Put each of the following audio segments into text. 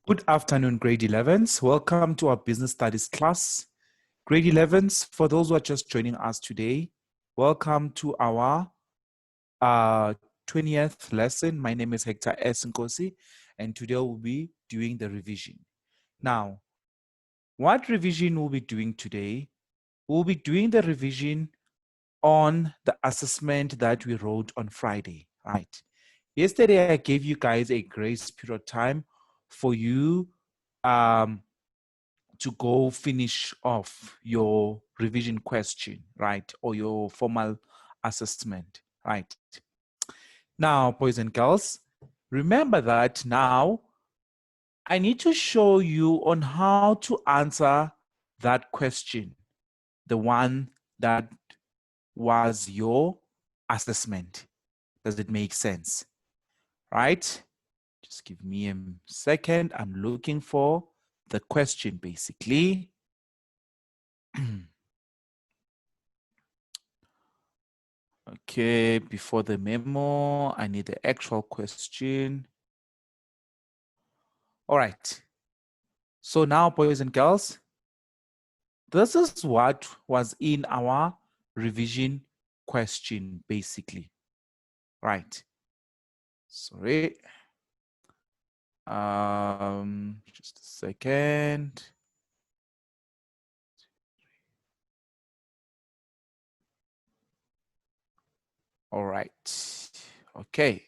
Good afternoon, grade 11s. Welcome to our business studies class. Grade 11s, for those who are just joining us today, welcome to our 20th lesson. My name is Hector S. Nkosi, and today we'll be doing the revision. Now, what revision we'll be doing today? We'll be doing the revision on the assessment that we wrote on Friday, right? Yesterday, I gave you guys a grace period time for you to go finish off your revision question, right? Or your formal assessment, right? Now, boys and girls, remember that now I need to show you on how to answer that question, the one that was your assessment. Does it make sense? Right? Just give me a second. I'm looking for the question basically. Okay, before the memo, I need the actual question. All right. So now, boys and girls, this is what was in our revision question, basically. Right. Sorry. Just a second. All right. Okay.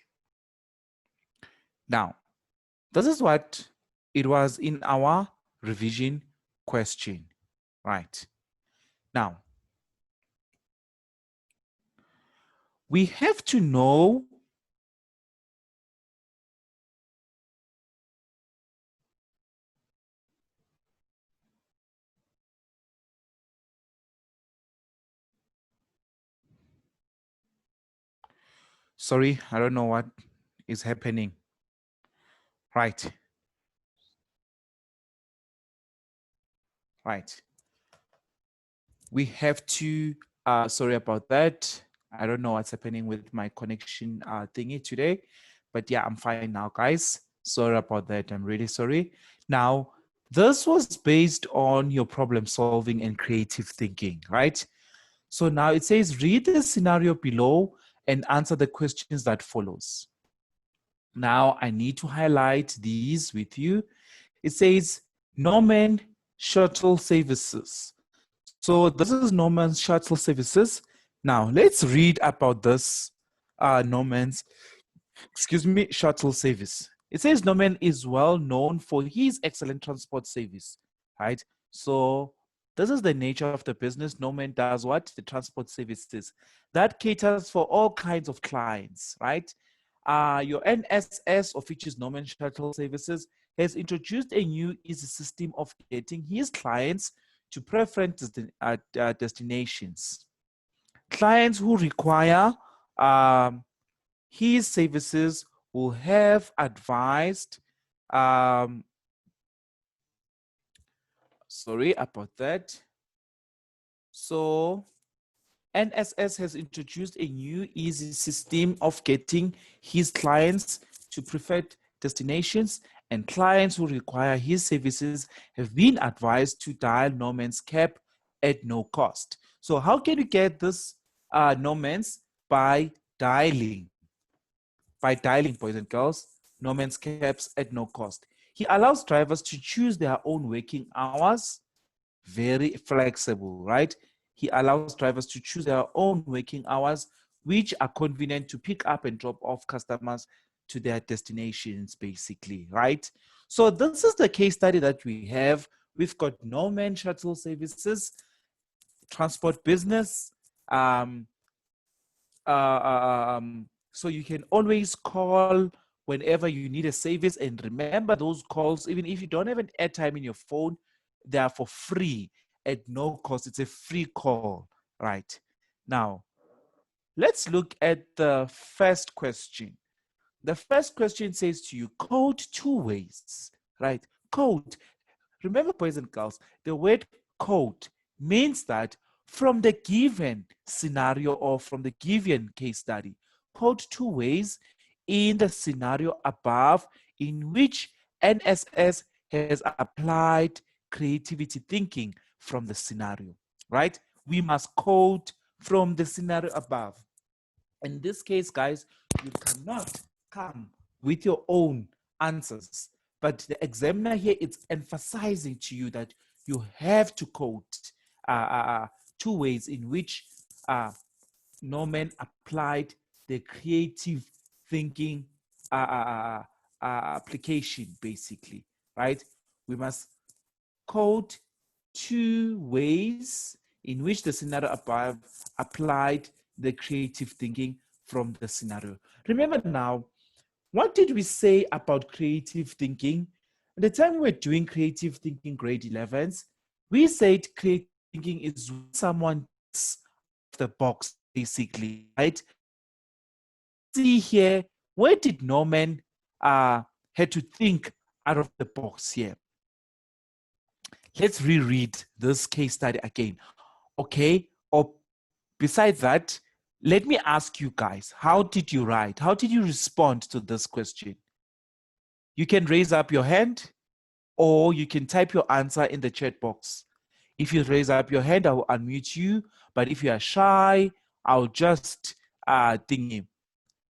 Now, this is what it was in our revision question. Right. Now, we have to know sorry, I don't know what is happening. Right. Right. We have to, sorry about that. I don't know what's happening with my connection thingy today, but yeah, I'm fine now, guys. Sorry about that. I'm really sorry. Now, this was based on your problem solving and creative thinking, right? So now it says, read the scenario below and answer the questions that follows. Now I need to highlight these with you. It says Norman Shuttle Services. So this is Norman's Shuttle Services. Now let's read about this Norman's, shuttle service. It says Norman is well known for his excellent transport service, right? So this is the nature of the business. Norman does what? The transport services. That caters for all kinds of clients, right? Your NSS, of which is Norman Shuttle Services, has introduced a new easy system of getting his clients to preferred destinations. Clients who require his services will have advised, sorry about that. So NSS has introduced a new easy system of getting his clients to preferred destinations, and clients who require his services have been advised to dial Norman's cab at no cost. So how can you get this Norman's? By dialing, boys and girls, Norman's cabs at no cost. He allows drivers to choose their own working hours, very flexible, right? He allows drivers to choose their own working hours, which are convenient to pick up and drop off customers to their destinations, basically, right? So this is the case study that we have. We've got Norman Shuttle Services, transport business. So you can always call whenever you need a service, and remember those calls, even if you don't have an airtime in your phone, they are for free at no cost. It's a free call, right? Now, let's look at the first question. The first question says to you, code two ways, right? Code. Remember, boys and girls, the word code means that from the given scenario or from the given case study, code two ways in the scenario above in which NSS has applied creativity thinking from the scenario, right? We must quote from the scenario above. In this case, guys, you cannot come with your own answers, but the examiner here is emphasizing to you that you have to quote two ways in which Norman applied the creative thinking application, basically, right? We must quote two ways in which the scenario above applied the creative thinking from the scenario. Remember now, what did we say about creative thinking? At the time we were doing creative thinking grade 11s, we said creative thinking is when someone thinks out of the box, basically, right? Let's see here, where did Norman had to think out of the box here? Let's reread this case study again. Okay, or besides that, let me ask you guys, how did you write? How did you respond to this question? You can raise up your hand or you can type your answer in the chat box. If you raise up your hand, I will unmute you. But if you are shy, I'll just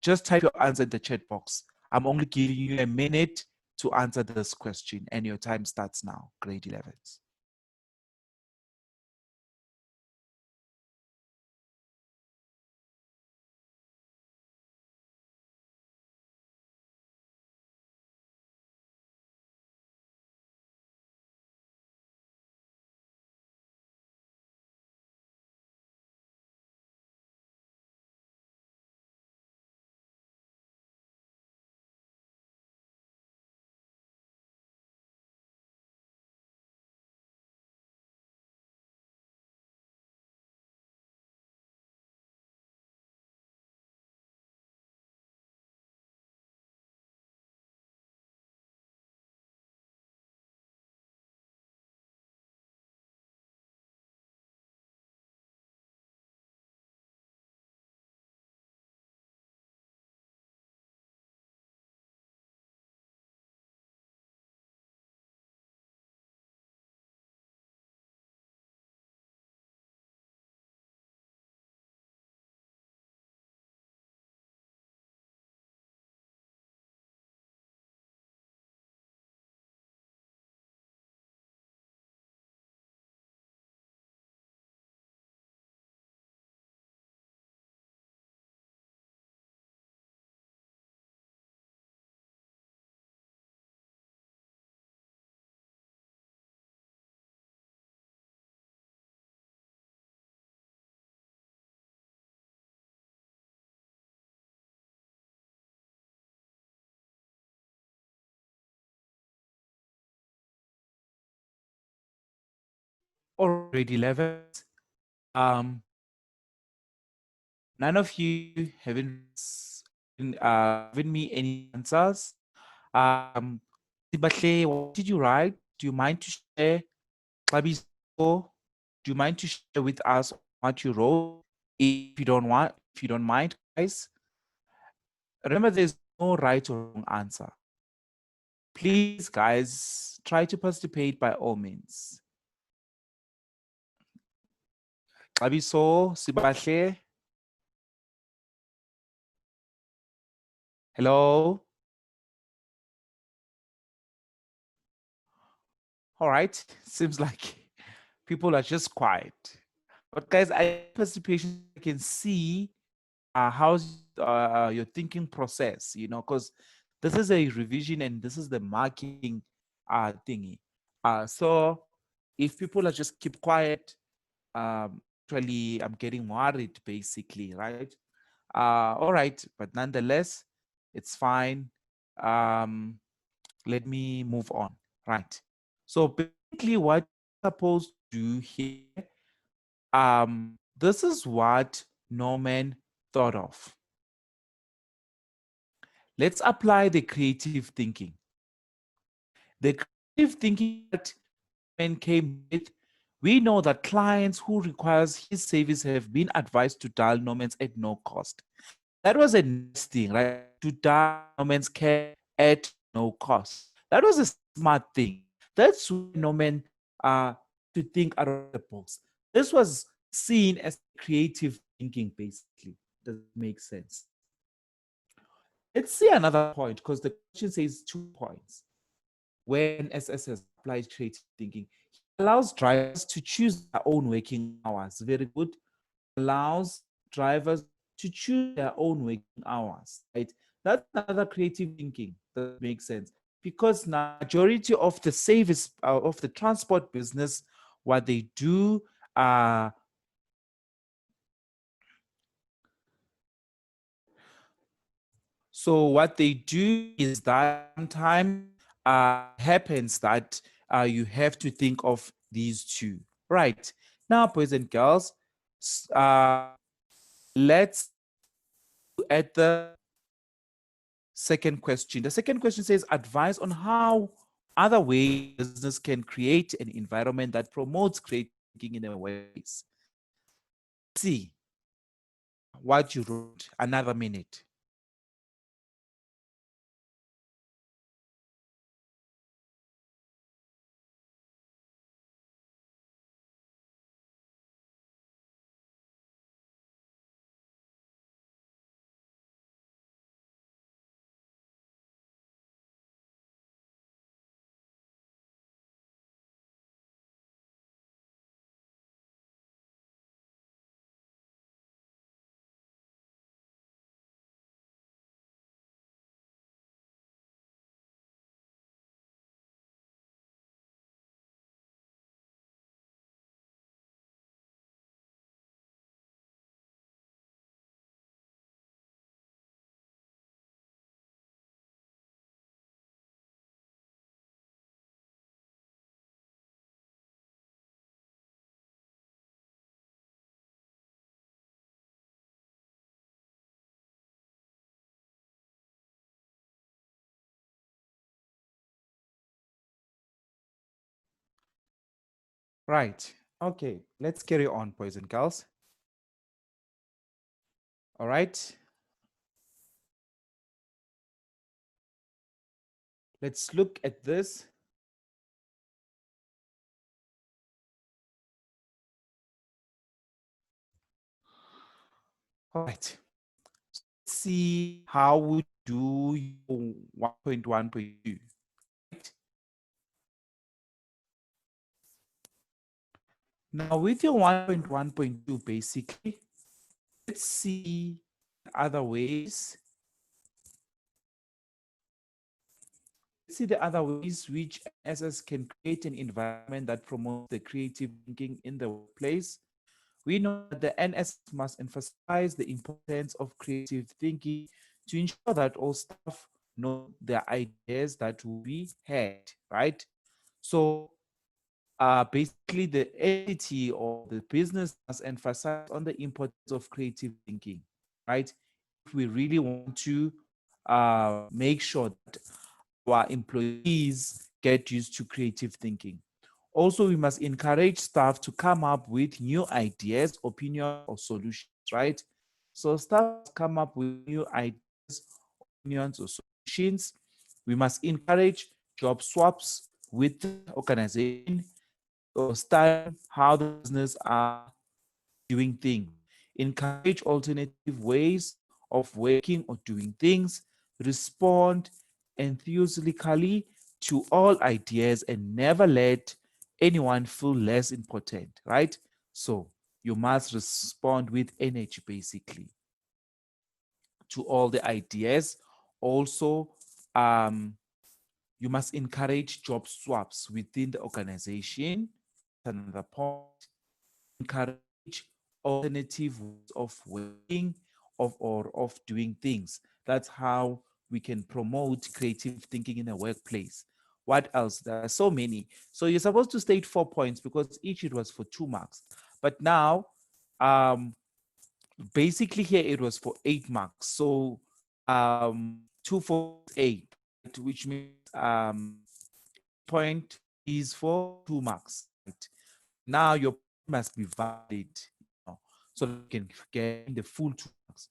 just type your answer in the chat box. I'm only giving you a minute to answer this question, and your time starts now, grade 11s. Or grade 11s, none of you haven't given me any answers. Sibahle, what did you write? Do you mind to share? Xabiso, do you mind to share with us what you wrote? If you don't mind, guys. Remember, there's no right or wrong answer. Please, guys, try to participate by all means. Xabiso, Sibahle. Hello. All right. Seems like people are just quiet. But guys, I participation I can see how's your thinking process, because this is a revision and this is the marking thingy. So if people are just keep quiet, actually I'm getting worried basically, right? All right, but nonetheless, it's fine. Let me move on, right? So basically what you're supposed to do here, this is what Norman thought of. Let's apply the creative thinking. The creative thinking that Norman came with, we know that clients who requires his service have been advised to dial Norman's at no cost. That was a nice thing, right? To dial Norman's care at no cost. That was a smart thing. That's where Norman to think out of the box. This was seen as creative thinking, basically. Does it make sense? Let's see another point because the question says 2 points. When SS has applied creative thinking, he allows drivers to choose their own working hours. Very good. Allows drivers to choose their own working hours. Right. That's another creative thinking. That makes sense because now majority of the service of the transport business, what they do, uh, so what they do is that sometimes happens that you have to think of these two. Right. Now, boys and girls, let's look at the second question. The second question says advice on how other ways business can create an environment that promotes creative thinking in a workplace. See what you wrote. Another minute. Right. Okay. Let's carry on, boys and girls. All right. Let's look at this. All right. Let's see how we do your 1.1.2. Right. Now, with your 1.1.2, basically, let's see other ways. Let's see the other ways which NSS can create an environment that promotes the creative thinking in the workplace. We know that the NSS must emphasize the importance of creative thinking to ensure that all staff know the ideas that will be had, right? So basically the entity or the business must emphasize on the importance of creative thinking, right? If we really want to make sure that our employees get used to creative thinking. Also, we must encourage staff to come up with new ideas, opinions, or solutions, right? So staff must come up with new ideas, opinions, or solutions. We must encourage job swaps with the organization or study how the business are doing things. Encourage alternative ways of working or doing things. Respond enthusiastically to all ideas and never let anyone feel less important, right? So you must respond with energy basically to all the ideas. Also, um, you must encourage job swaps within the organization. Another point, encourage alternative ways of working or of doing things. That's how we can promote creative thinking in a workplace. What else? There are so many. So you're supposed to state 4 points because each it was for 2 marks. But now, basically here it was for 8 marks. So 2 for 8, which means 8 point is for 2 marks. Right? Now your point must be valid, so that you can get the full 2 marks.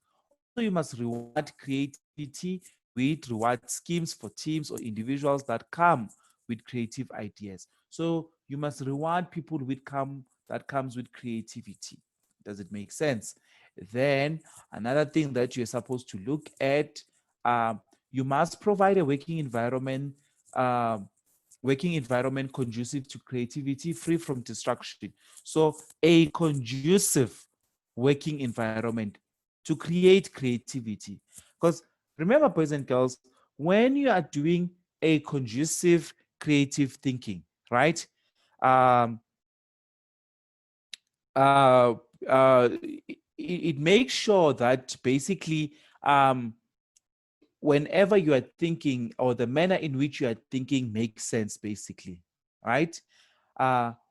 Also, you must reward creativity with reward schemes for teams or individuals that come with creative ideas. So you must reward people with that comes with creativity. Does it make sense? Then another thing that you're supposed to look at, um, you must provide a working environment conducive to creativity, free from distraction. So a conducive working environment to create creativity. Because remember, boys and girls, when you are doing a conducive creative thinking, right? Um, uh, it makes sure that basically whenever you are thinking, or the manner in which you are thinking makes sense, basically, right?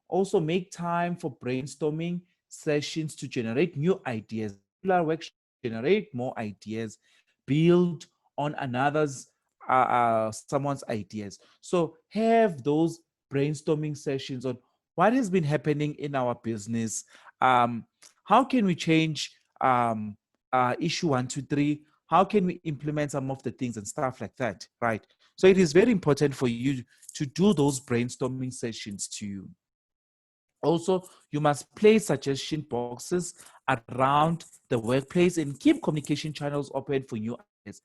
Also make time for brainstorming sessions to generate new ideas. Regular workshops generate more ideas, build on someone's ideas. So have those brainstorming sessions on what has been happening in our business. How can we change issue 1, 2, 3? How can we implement some of the things and stuff like that, right? So it is very important for you to do those brainstorming sessions to you. Also, you must place suggestion boxes around the workplace and keep communication channels open for new ideas.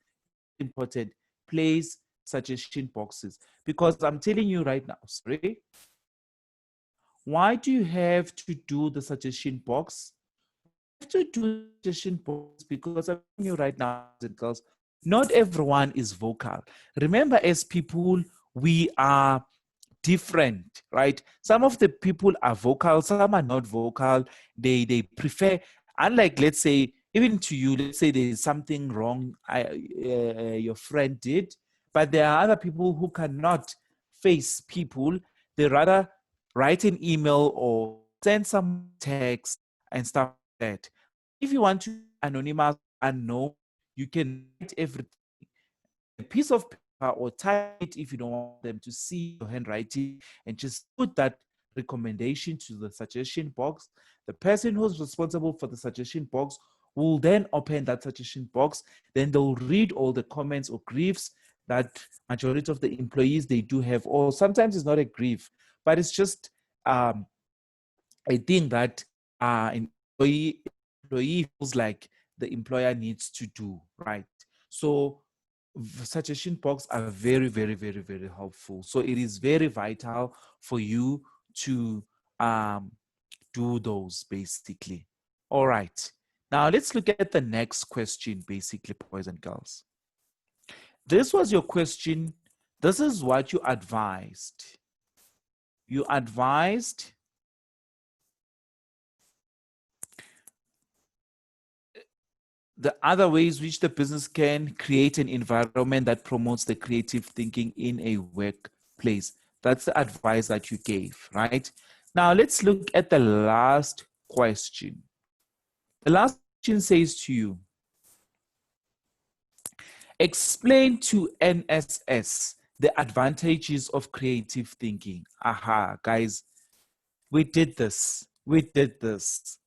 Important, place suggestion boxes, because I'm telling you right now, sorry, why do you have to do the suggestion box? Have to do the suggestion box because I'm telling you right now, boys and girls, not everyone is vocal. Remember, as people, we are different, right? Some of the people are vocal, some are not vocal. They prefer, unlike, let's say, even to you, let's say there's something wrong your friend did, but there are other people who cannot face people. They rather write an email or send some text and stuff like that. But if you want to be anonymous, unknown, you can write everything a piece of paper or type it if you don't want them to see your handwriting, and just put that recommendation to the suggestion box. The person who's responsible for the suggestion box will then open that suggestion box. Then they'll read all the comments or griefs that majority of the employees they do have, or sometimes it's not a grief, but it's just um, a thing that an employee feels like the employer needs to do, right? So suggestion box are very, very, very, very helpful. So it is very vital for you to um, do those, basically. All right. Now let's look at the next question, basically, boys and girls. This was your question. This is what you advised. You advised the other ways which the business can create an environment that promotes the creative thinking in a workplace. That's the advice that you gave, right? Now let's look at the last question. The last question says to you, explain to NSS the advantages of creative thinking. Aha, guys, we did this. We did this.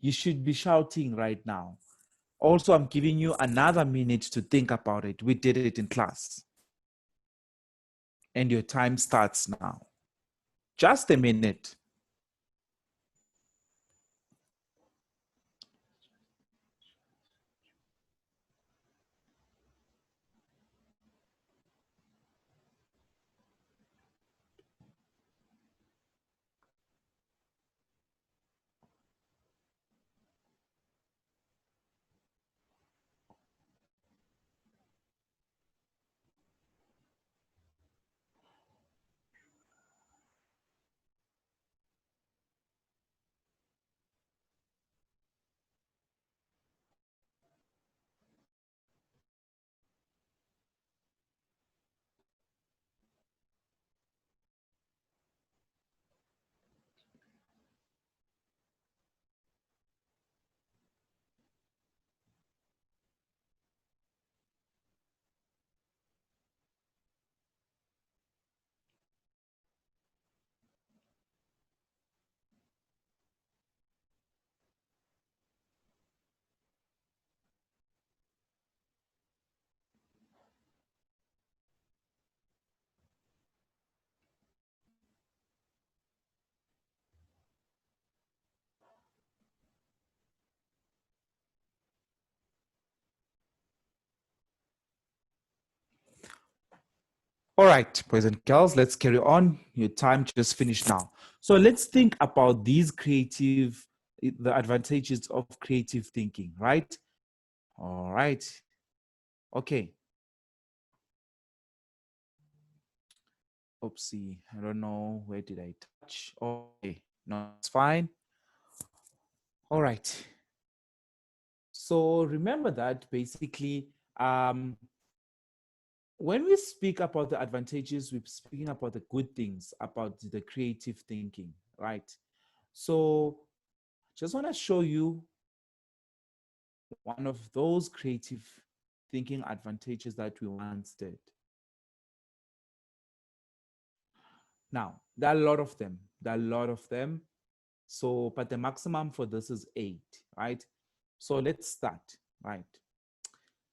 You should be shouting right now. Also, I'm giving you another minute to think about it. We did it in class. And your time starts now. Just a minute. All right, boys and girls, let's carry on. Your time just finished now. So let's think about the advantages of creative thinking, right? All right. Okay. Oopsie, I don't know. Where did I touch? Okay, no, it's fine. All right. So remember that basically, when we speak about the advantages, we're speaking about the good things about the creative thinking, right? So just want to show you one of those creative thinking advantages that we once did. Now, there are a lot of them. There are a lot of them. So, but the maximum for this is 8, right? So let's start, right?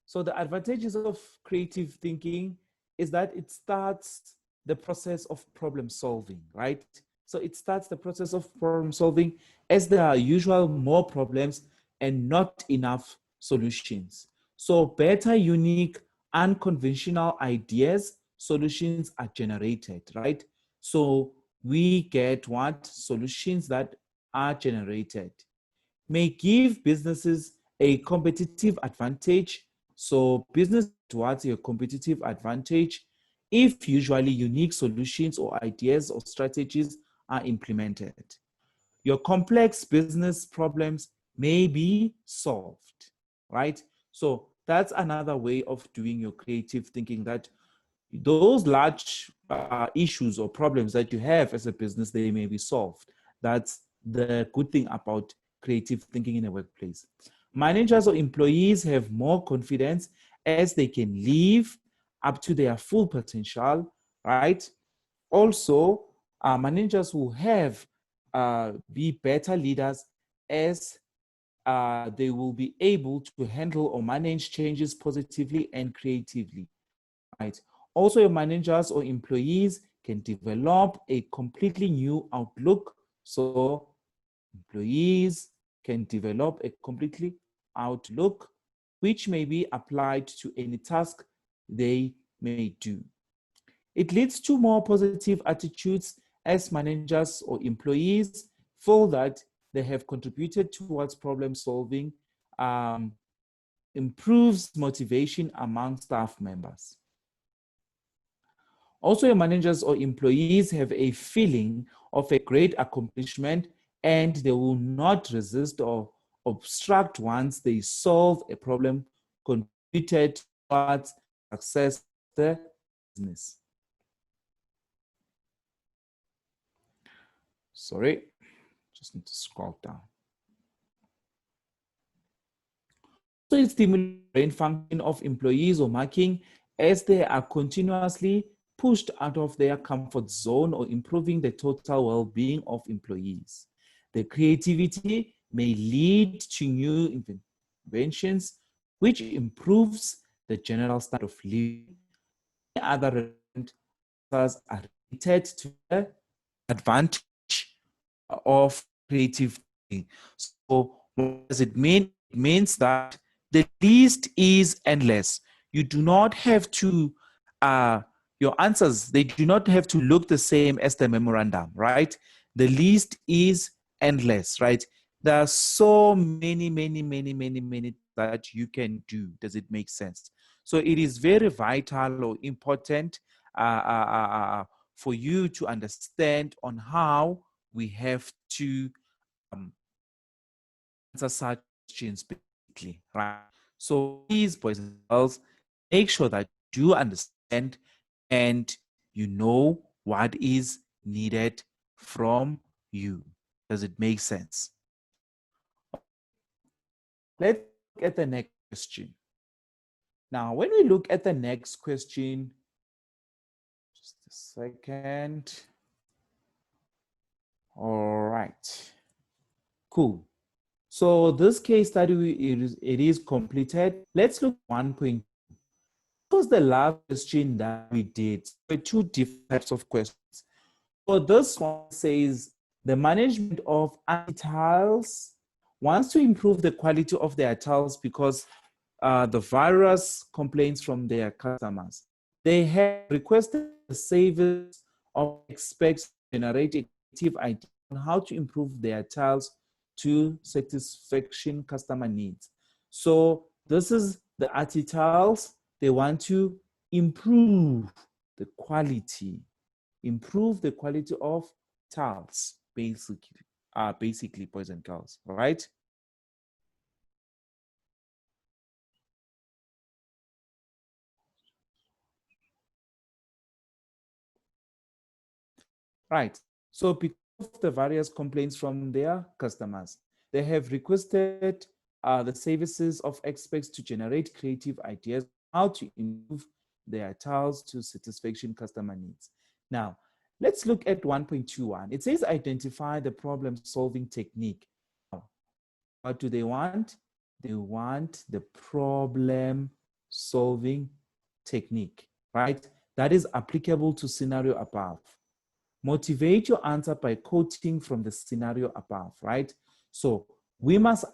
So the advantages of creative thinking is that it starts the process of problem solving, right? So it starts the process of problem solving as there are usual more problems and not enough solutions. So better, unique, unconventional ideas, solutions are generated, right? So we get what? Solutions that are generated may give businesses a competitive advantage. So business towards a competitive advantage if usually unique solutions or ideas or strategies are implemented. Your complex business problems may be solved, right? So that's another way of doing your creative thinking, that those large issues or problems that you have as a business, they may be solved. That's the good thing about creative thinking in a workplace. Managers or employees have more confidence as they can live up to their full potential, right? Also, managers will have be better leaders as they will be able to handle or manage changes positively and creatively, right? Also, your managers or employees can develop a completely new outlook. So employees can develop a completely outlook which may be applied to any task they may do. It leads to more positive attitudes as managers or employees feel that they have contributed towards problem solving, improves motivation among staff members. Also, your managers or employees have a feeling of a great accomplishment and they will not resist or obstruct once they solve a problem contributed towards success of the business. Sorry, just need to scroll down. So it stimulates brain function of employees or marking as they are continuously pushed out of their comfort zone or improving the total well-being of employees. The creativity may lead to new inventions, which improves the general standard of living. Other relevant factors are related to the advantage of creative thinking. So what does it mean? It means that the list is endless. You do not have to, your answers, they do not have to look the same as the memorandum, right? The list is endless, right? There are so many that you can do. Does it make sense? So it is very vital or important for you to understand on how we have to answer such questions basically, right? So please, boys and girls, make sure that you understand and you know what is needed from you. Does it make sense? Let's look at the next question. Now, when we look at the next question, just a second. All right, cool. So this case study, it is completed. Let's look at 1.2. What was the last question that we did? There were two different types of questions. So this one says, the management of tiles wants to improve the quality of their tiles because the virus complaints from their customers. They have requested the savers of experts to generate a creative idea on how to improve their tiles to satisfaction customer needs. So this is the artitals. They want to improve the quality, of tiles, basically, boys and girls, all right? Right. So because of the various complaints from their customers, they have requested the services of experts to generate creative ideas how to improve their tiles to satisfaction customer needs. Now, let's look at 1.21. It says identify the problem solving technique. What do they want? They want the problem solving technique, right? That is applicable to scenario above. Motivate your answer by quoting from the scenario above, right? So we must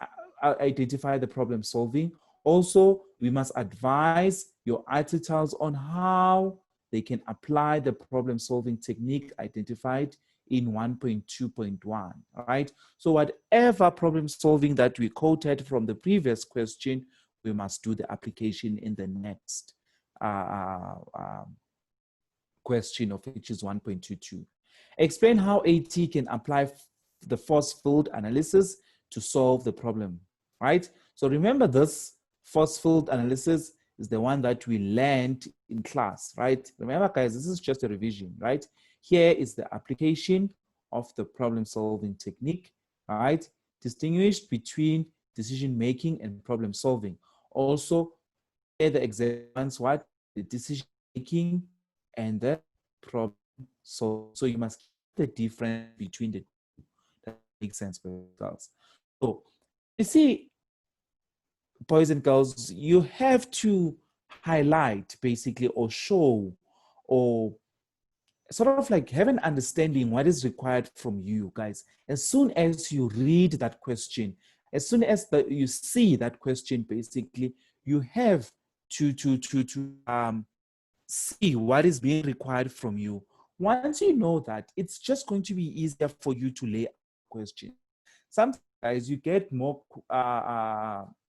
identify the problem solving. Also, we must advise your articles on how they can apply the problem solving technique identified in 1.2.1, right? So whatever problem solving that we quoted from the previous question, we must do the application in the next question of which is 1.22. Explain how AT can apply the force field analysis to solve the problem, right? So remember this force field analysis is the one that we learned in class, right? Remember, guys, this is just a revision, right? Here is the application of the problem solving technique, right? Distinguish between decision making and problem solving. Also, here the examples, what? The decision making and the problem solving. So you must keep the difference between the two. That makes sense for girls. So you see, boys and girls, you have to highlight basically or show or sort of like have an understanding what is required from you guys. As soon as you read that question, as soon as you see that question, basically, you have to see what is being required from you. Once you know that, it's just going to be easier for you to lay out questions. Sometimes you get more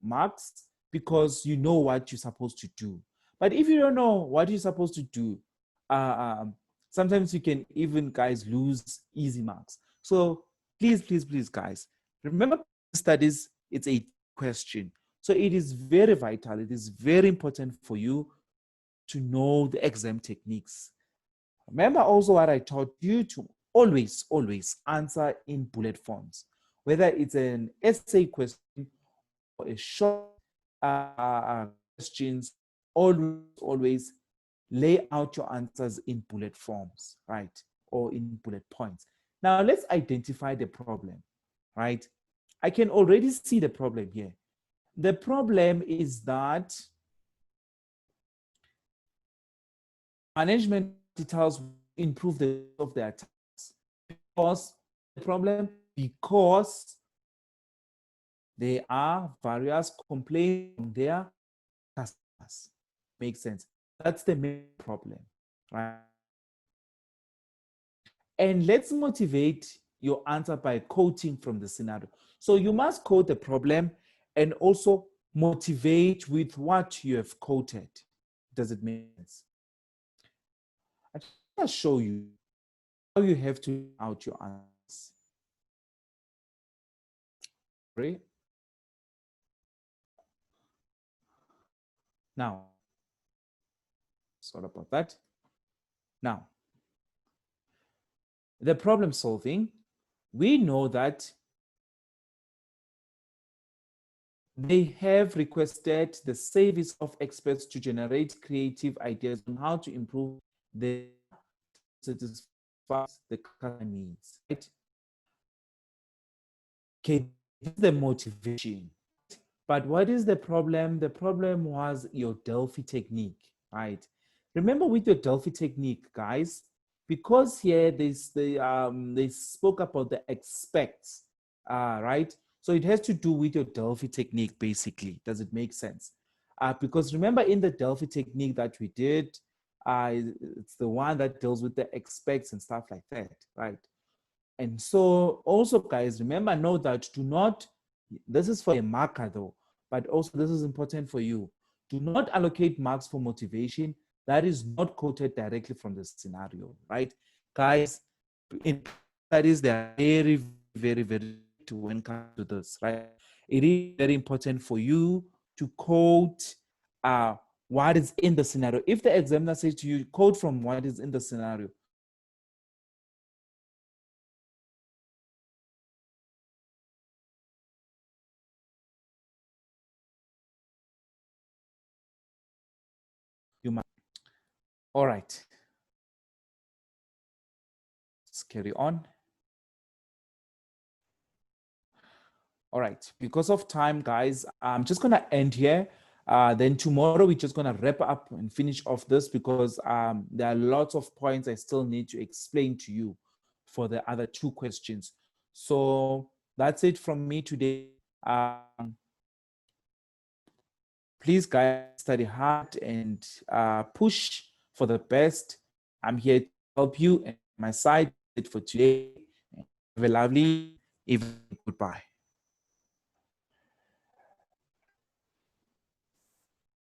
marks because you know what you're supposed to do. But if you don't know what you're supposed to do, sometimes you can even, guys, lose easy marks. So please, please, please, guys, remember studies, it's a question. So it is very vital. It is very important for you to know the exam techniques. Remember also what I taught you to always, always answer in bullet forms, whether it's an essay question or a short questions, always, always lay out your answers in bullet forms, right? Or in bullet points. Now let's identify the problem, right? I can already see the problem here. The problem is that management details improve the of their tasks. Because the problem, because there are various complaints from their customers. Makes sense. That's the main problem, right? And let's motivate your answer by quoting from the scenario. So you must quote the problem and also motivate with what you have quoted. Does it make sense? I'll show you how you have to out your answers. Right? Now, sorry about that. Now, the problem solving, we know that they have requested the service of experts to generate creative ideas on how to improve the satisfy the customer needs, right? Okay, this is the motivation. But what is the problem? The problem was your Delphi technique, right? Remember with your Delphi technique, guys, because here they spoke about the expects, right? So it has to do with your Delphi technique, basically. Does it make sense? Because remember in the Delphi technique that we did, it's the one that deals with the expects and stuff like that, right? And so also, guys, remember, know that do not, this is for a marker though, but also this is important for you. Do not allocate marks for motivation that is not quoted directly from the scenario, right? Guys, in studies, they are very, very, very strict when it comes to this, right? It is very important for you to quote what is in the scenario. If the examiner says to you, quote from what is in the scenario, you might. All right, let's carry on. All right, because of time, guys, I'm just gonna end here. Then tomorrow we're just gonna wrap up and finish off this because there are lots of points I still need to explain to you for the other two questions. So that's it from me today. Please, guys, study hard and push for the best. I'm here to help you, and my side is it for today. Have a lovely evening. Goodbye.